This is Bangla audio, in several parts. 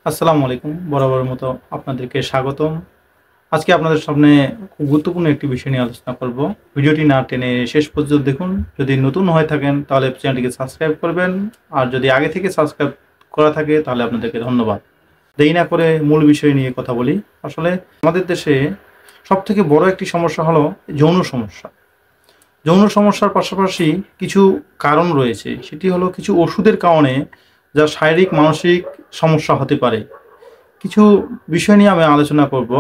আসসালামু আলাইকুম। বরাবরের মতো আপনাদেরকে স্বাগতম। আজকে আপনাদের সামনে খুব গুরুত্বপূর্ণ একটি বিষয় নিয়ে আলোচনা করব। ভিডিওটি না টেনে শেষ পর্যন্ত দেখুন। যদি নতুন হয়ে থাকেন তাহলে চ্যানেলটিকে সাবস্ক্রাইব করবেন। আর যদি আগে থেকে সাবস্ক্রাইব করা থাকে তাহলে আপনাদেরকে ধন্যবাদ। দেরি না করে মূল বিষয় নিয়ে কথা বলি। আসলে আমাদের দেশে সবথেকে বড় একটি সমস্যা হলো যৌন সমস্যা। যৌন সমস্যার পাশাপাশি কিছু কারণ রয়েছে। সেটি হলো কিছু ওষুধের কারণে যা শারীরিক মানসিক সমস্যা হতে পারে। কিছু বিষয় নিয়ে আমি আলোচনা করব।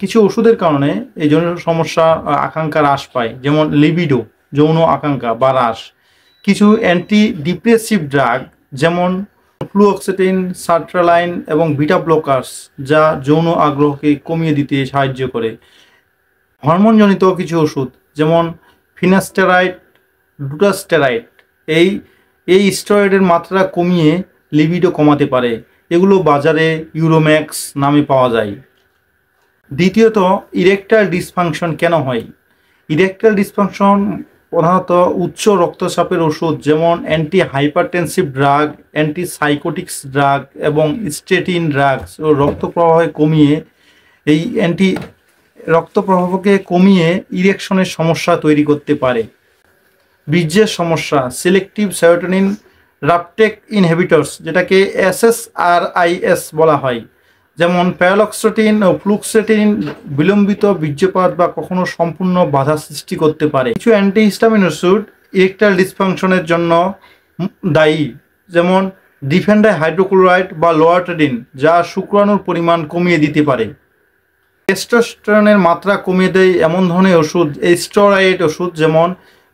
কিছু ওষুধের কারণে এই যৌন সমস্যা আকাঙ্ক্ষা হ্রাস পায়, যেমন লিবিডো, যৌন আকাঙ্ক্ষা বা হ্রাস। কিছু অ্যান্টি ডিপ্রেসিভ ড্রাগ যেমন ফ্লুঅক্সেটিন, সার্ট্রালাইন এবং বিটা ব্লকার্স যা যৌন আগ্রহকে কমিয়ে দিতে সাহায্য করে। হরমোনজনিত কিছু ওষুধ যেমন ফিনাস্টেরয়েড, ডুটাস্টেরয়েড এই এই স্টেরয়েডের মাত্রা কমিয়ে লিবিডো কমাতে পারে। এগুলো বাজারে ইউরোম্যাক্স নামে পাওয়া যায়। দ্বিতীয়ত, ইরেকটাইল ডিসফাংশন কেন হয়? ইরেকটাইল ডিসফাংশন প্রধানত উচ্চ রক্তচাপের ওষুধ যেমন anti hypertensive drug, anti psychotics drug এবং স্টেটিন ড্রাগস ও রক্ত প্রবাহকে কমিয়ে ইরেকশনের সমস্যা তৈরি করতে পারে। বীর্যের সমস্যা, সিলেক্টিভ সেরোটোনিন রাপটেক ইনহিবিটরস যেটাকে SSRIs বলা হয়, যেমন প্যারোক্সেটিন ও ফ্লুক্সেটিন বিলম্বিত বীর্যপাত বা কখনো সম্পূর্ণ বাধা সৃষ্টি করতে পারে। কিছু অ্যান্টিহিস্টামিন ওষুধ ইরেকটাইল ডিসফাংশনের জন্য দায়ী, যেমন ডিফেন্ডাই হাইড্রোক্লোরাইড বা লোয়ার্টেডিন যা শুক্রাণুর পরিমাণ কমিয়ে দিতে পারে। টেস্টোস্টেরনের মাত্রা কমিয়ে দেয় এমন ধরনের ওষুধ স্টেরয়েড ওষুধ যেমন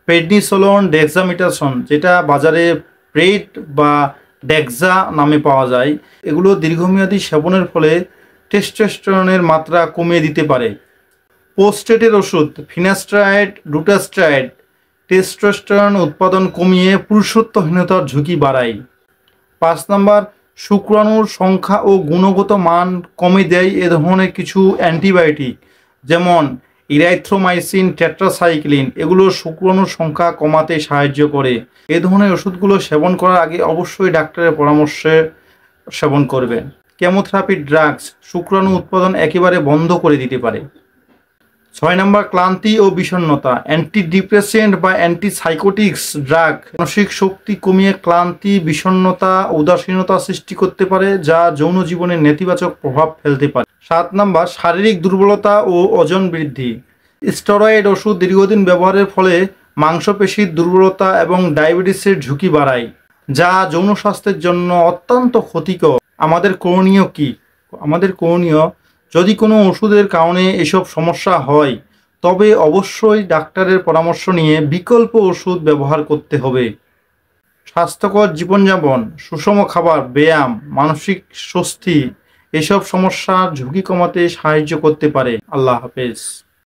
প্রেডনিসোলোন, ডেক্সামিথাসোন যেটা বাজারে প্রেড বা ডেক্সা নামে পাওয়া যায়। এগুলো দীর্ঘমেয়াদী সেবনের ফলে টেস্টোস্টেরনের মাত্রা কমিয়ে দিতে পারে। পোস্টেটের ওষুধ ফিনাস্টেরয়েড, ডুটাস্টেরয়েড টেস্টোস্টেরন উৎপাদন কমিয়ে পুরুষত্বহীনতার ঝুঁকি বাড়ায়। 5 নম্বর, শুক্রাণুর সংখ্যা ও গুণগত মান কমে দেয় এ ধরনের কিছু অ্যান্টিবায়োটিক যেমন ইরাইথ্রোমাইসিন, টেট্রাসাইক্লিন এগুলো শুক্রাণুর সংখ্যা কমাতে সাহায্য করে। এ ধরনের ওষুধগুলো সেবন করার আগে অবশ্যই ডাক্তারের পরামর্শে সেবন করবেন। কেমোথেরাপি ড্রাগস শুক্রাণু উৎপাদন একেবারে বন্ধ করে দিতে পারে। 6 নম্বর, ক্লান্তি ও বিষণ্ণতা, অ্যান্টিডিপ্রেসেন্ট বা অ্যান্টিসাইকোটিক্স ড্রাগ মানসিক শক্তি কমিয়ে ক্লান্তি, বিষণ্ণতা, উদাসীনতা সৃষ্টি করতে পারে যা যৌন জীবনে নেতিবাচক প্রভাব ফেলতে পারে। 7 নম্বর, শারীরিক দুর্বলতা ও ওজন বৃদ্ধি, স্টেরয়েড ওষুধ দীর্ঘদিন ব্যবহারের ফলে মাংসপেশির দুর্বলতা এবং ডায়াবেটিসের ঝুঁকি বাড়ায় যা যৌন স্বাস্থ্যের জন্য অত্যন্ত ক্ষতিকর। আমাদের করণীয় কি? যদি কোনো ওষুধের কারণে এসব সমস্যা হয় তবে অবশ্যই ডাক্তারের পরামর্শ নিয়ে বিকল্প ওষুধ ব্যবহার করতে হবে। স্বাস্থ্যকর জীবনযাপন, সুষম খাবার, ব্যায়াম, মানসিক স্বস্তি এসব সমস্যার ঝুঁকি কমাতে সাহায্য করতে পারে। আল্লাহ হাফেজ।